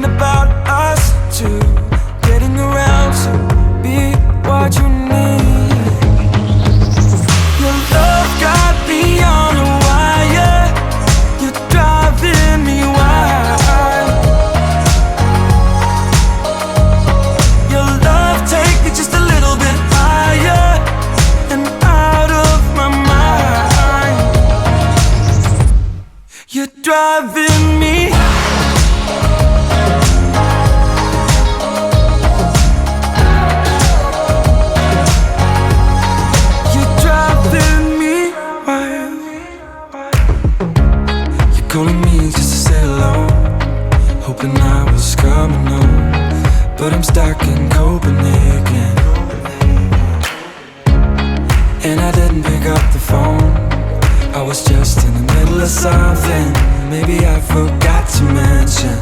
something about us two getting around to be what you need. Your love got me on a wire. You're driving me wild. Your love take me just a little bit higher and out of my mind. You're driving me. Calling me just to say hello, hoping I was coming home, but I'm stuck in Copenhagen. And I didn't pick up the phone, I was just in the middle of something maybe I forgot to mention.